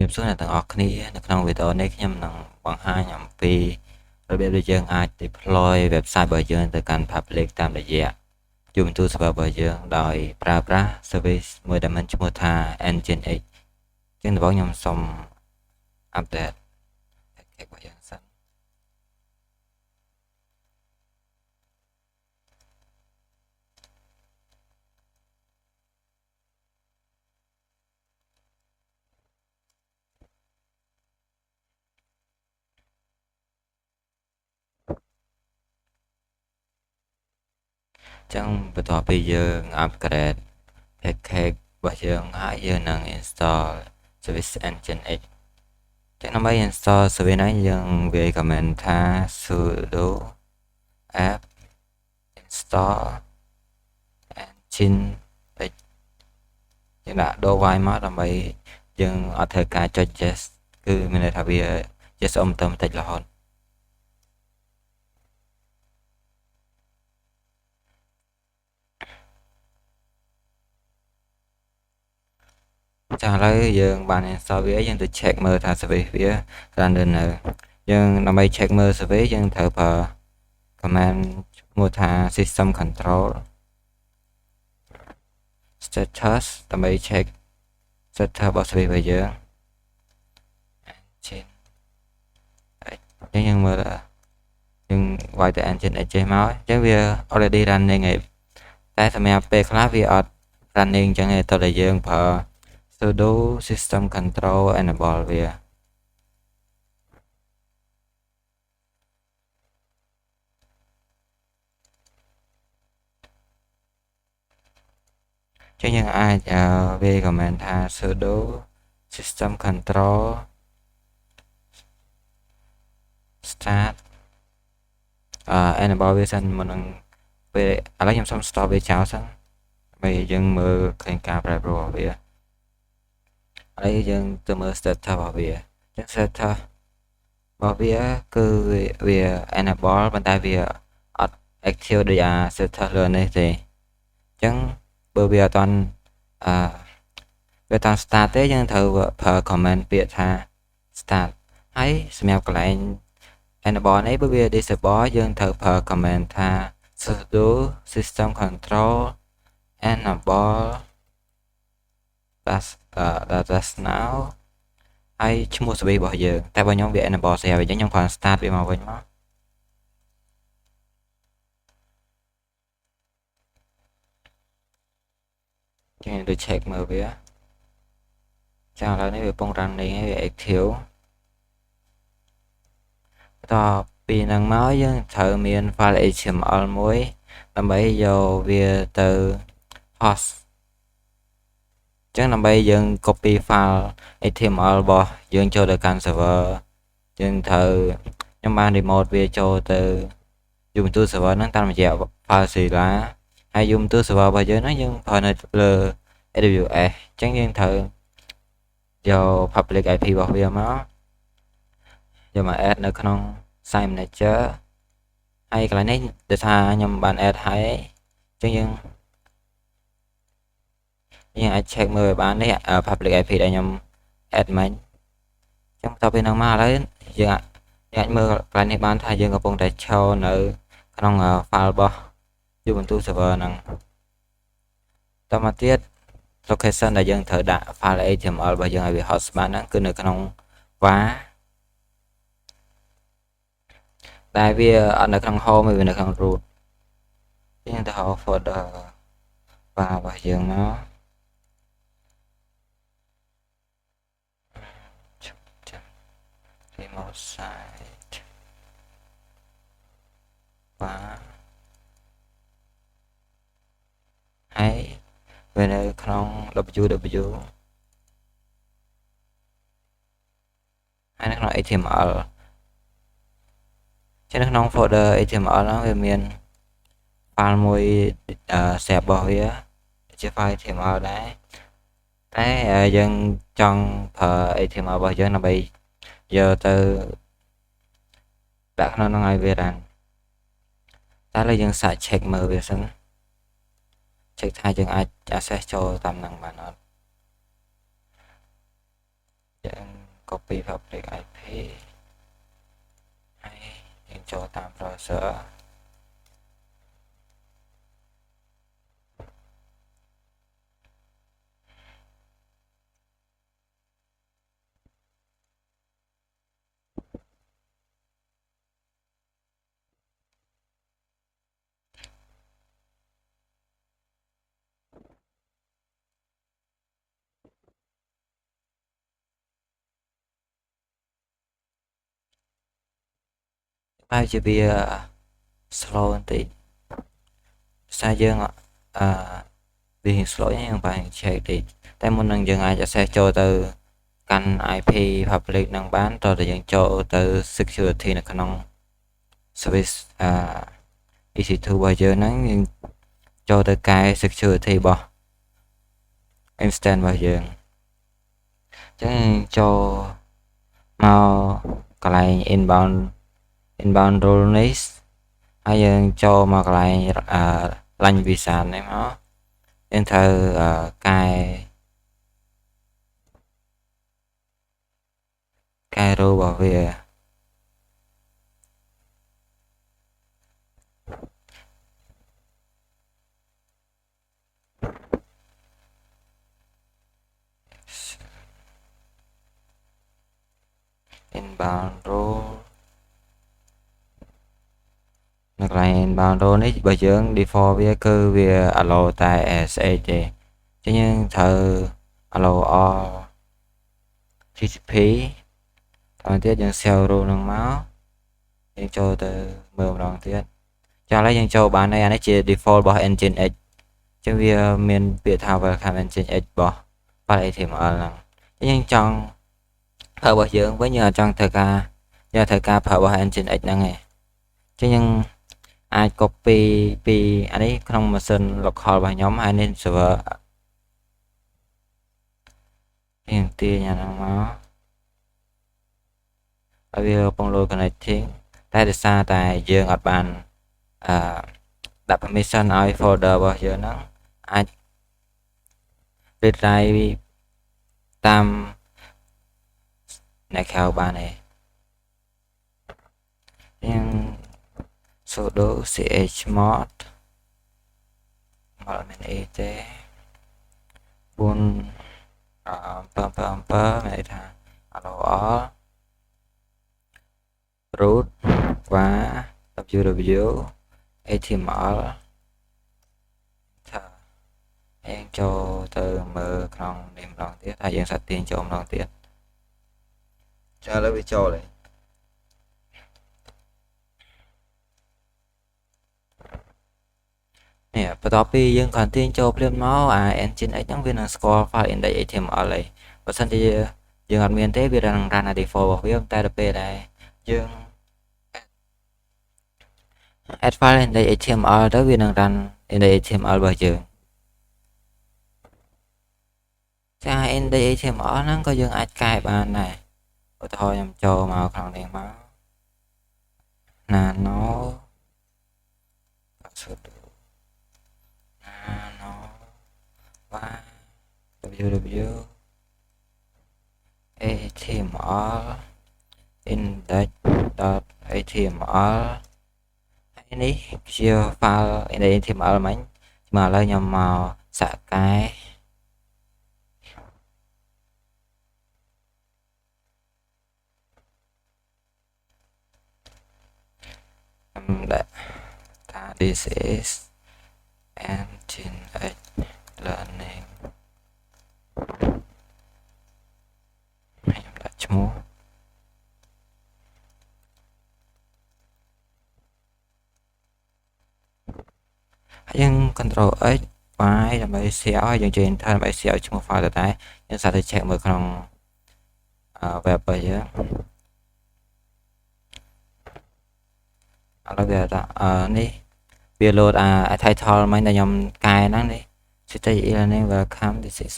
ខ្ញុំសួរអ្នកទាំងអស់គ្នានៅក្នុងវីដេអូនេះខ្ញុំនឹងបង្ហាញអំពីរបៀបដែលយើងអាច deploy website របស់យើងទៅកាន់ public តាមរយៈ Ubuntu server របស់យើងដោយប្រើប្រាស់ service មួយដែលមានឈ្មោះថា Nginx ជាងដំបូងខ្ញុំសូម update package របស់យើងសិនចឹងបន្ទាប់ពីយើង upgrade package របស់យើងហើយយើងនឹង install service Nginx ចឹងដើម្បី install service នេះយើងវាយ command ថា sudo apt install Nginx យើងដាក់ដូរ y មកដើម្បីយើងអត់ត្រូវការចុច yes គឺមានន័យថាវា yes អ៊ំទៅបន្តិចរហូតចាឥឡូវយើងបាន install វាយើងទៅ check មើលថា service វា run នៅយើងដើម្បី check មើល service យើងត្រូវប្រើ command ឈ្មោះថា system control status ដើម្បី check status របស់ service របស់យើងយើងមើលយើងវាយទៅ Nginx ចេះមកអញ្ចឹងវា already running ហើយតែសម្រាប់ពេលខ្លះវាអត់ running អញ្ចឹងឯងតើយើងប្រើ sudo system control enable វាចឹងយើងអាចវា command ថា sudo system control start enable វាសិនមុននឹងពេលឥឡូវខ្ញុំសុំ stop វាចោលសិនដើម្បីយើងមើលឃើញការប្រែប្រួលរបស់វាឥឡូវយើងទៅមើល status របស់វាចឹង status របស់វាគឺវា enable ប៉ុន្តែវាអត់ active ដូចអា status លើនេះទេអញ្ចឹងបើវាអត់ទាន់វាអត់ទាន់ start ទេយើងត្រូវប្រើ command ពាក្យថា start ហើយសម្រាប់កន្លែង enable នេះបើវា disable យើងត្រូវប្រើ command ថា sudo system control enable data now ហើយឈ្មោះ service របស់យើងតែបើខ្ញុំវា enable ស្រាប់អញ្ចឹងខ្ញុំគ្រាន់ start វាមកវិញមកចឹងទៅ check មើលវាចាឥឡូវនេះវាកំពុង running ហើយវា active បន្ទាប់ពីហ្នឹងមកយើងត្រូវមាន file HTML មួយដើម្បីយកវាទៅ host ចឹងដើម្បីយើង copy file HTML របស់យើងចូលទៅកាន់ server យើងត្រូវខ្ញុំបាន remote វាចូលទៅ Ubuntu server ហ្នឹងតាមរយៈ FileZilla ហើយ Ubuntu server របស់យើងហ្នឹងយើងប្រើនៅលើ AWS ចឹងយើងត្រូវយក public IP របស់វាមកយកមក add នៅក្នុង site manager ហើយកន្លែងនេះដោយសារខ្ញុំបាន add ហើយចឹងយើងអាច check មើលបាននេះ public IP ដែលខ្ញុំ add មិញចឹងបន្ទាប់ពីហ្នឹងមកឥឡូវយើងអាចមើលកន្លែងនេះបានថាយើងកំពុងតែឈរនៅក្នុង file របស់ Ubuntu server ហ្នឹងតមកទៀត location ដែលយើងត្រូវដាក់ file HTML របស់យើងឲ្យវា host បានហ្នឹងគឺនៅក្នុង var តែវាអត់នៅក្នុង home ទេវានៅក្នុង root យើងទៅ folder var របស់យើងមកremote site var ហើយវានៅក្នុង www ហើយនៅក្នុង HTML ចឹងនៅក្នុង folder HTML ហ្នឹងវាមាន file មួយស្រាប់របស់វាជា file HTML ដែរតែយើងចង់ប្រើ HTML របស់យើងដើម្បីយកទៅដាក់ក្នុងហ្នឹងឲ្យវា run តែឥឡូវយើងសាក check មើលវាសិន check ថាយើងអាច access ចូលតាមហ្នឹងបានអត់ចឹង copy public IP ហើយយើងចូលតាម browser ហើយជាវា slow បន្តិចភាសាយើងវា slow យើងបាន check តិចតែមុននឹងយើងអាច access ចូលទៅកាន់ IP public នឹងបានតើតើយើងចូលទៅ security នៅក្នុង service EC2 របស់យើងហ្នឹងយើងចូលទៅកែ security របស់ instance របស់យើងអញ្ចឹងចូលមកកន្លែង inbound role នេះហើយយើងចូលមកកន្លែងlanguage visa នេះមកយើងត្រូវកែ role របស់វាinbound role នៅកន្លែង inbound role នេះបើយើង default វាគឺវា allow តែ SH ទេអញ្ចឹងយើងត្រូវ allow all TCP តាមទៀតយើង sell role នឹងមកយើងចូលទៅមើលម្ដងទៀតចាឥឡូវយើងចូលបានហើយអានេះជា default របស់ Nginx អញ្ចឹងវាមានពាក្យថា welcome Nginx របស់ file HTML ហ្នឹងយើងចង់ប្រើរបស់យើងវិញយើងអត់ចង់ធ្វើការប្រើរបស់ Nginx ហ្នឹងឯងអញ្ចឹងយើងអាច copy ពីអានេះក្នុងម៉ាស៊ីន local របស់ខ្ញុំហើយនេះ server យើងទាញអាហ្នឹងមកហើយវាកំពុង load connecting តែដោយសារតែយើងអត់បានដាក់ permission ឲ្យ folder របស់យើងហ្នឹងអាច retry តាមអ្នកក្រៅបានទេយើង sudo chmod មកមានអីទេ4មានន័យថា allow all root và www html ថាយើងចូលទៅមើលក្នុងនេះម្ដងទៀតហើយយើងសាត់ទាញចូលម្ដងទៀតចាឥឡូវវាចូលហើយនេះបន្ទាប់ពីយើងគាត់ទាញចូលភ្លាមមកអា Nginx ហ្នឹងវានឹងស្គាល់ file index html ហើយបើសិនជាយើងអត់មានទេវានឹង run default របស់វាតែដល់ពេលដែលយើង add file index html ទៅវានឹង run index html របស់យើងចា index html ហ្នឹងក៏យើងអាចកែបានដែរឧទាហរណ៍ខ្ញុំចូលមកក្នុងនេះមក nano sudo nano www html index.html ហើយនេះជា file index html មិញមកឥឡូវខ្ញុំមកសាកកែដាក់ថា this is Nginx learning ខ្ញុំដាក់ឈ្មោះហើយយើង control x y ដើម្បី share ឲ្យយើងចេញ enter ដើម្បី share ឈ្មោះ file ទៅតែយើងសាកទៅ check មើលក្នុង web របស់យើងឥឡូវវានេះវា load title មិញដែលខ្ញុំកែហ្នឹងនេះ City e-learning welcome this is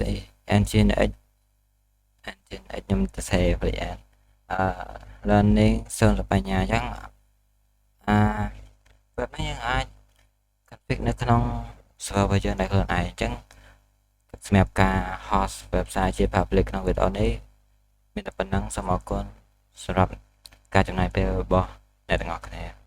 Nginx ខ្ញុំទៅ save ព្រីអានlearning សិស្សបញ្ញាអញ្ចឹងweb នេះយើងអាច config នៅក្នុង server របស់យើងដែលខ្លួនឯងអញ្ចឹងសម្រាប់ការ host website ជា public ក្នុង video នេះ មានតែប៉ុណ្ណឹងសូមអរគុណសម្រាប់ការចំណាយពេលរបស់អ្នកទាំងអស់គ្នា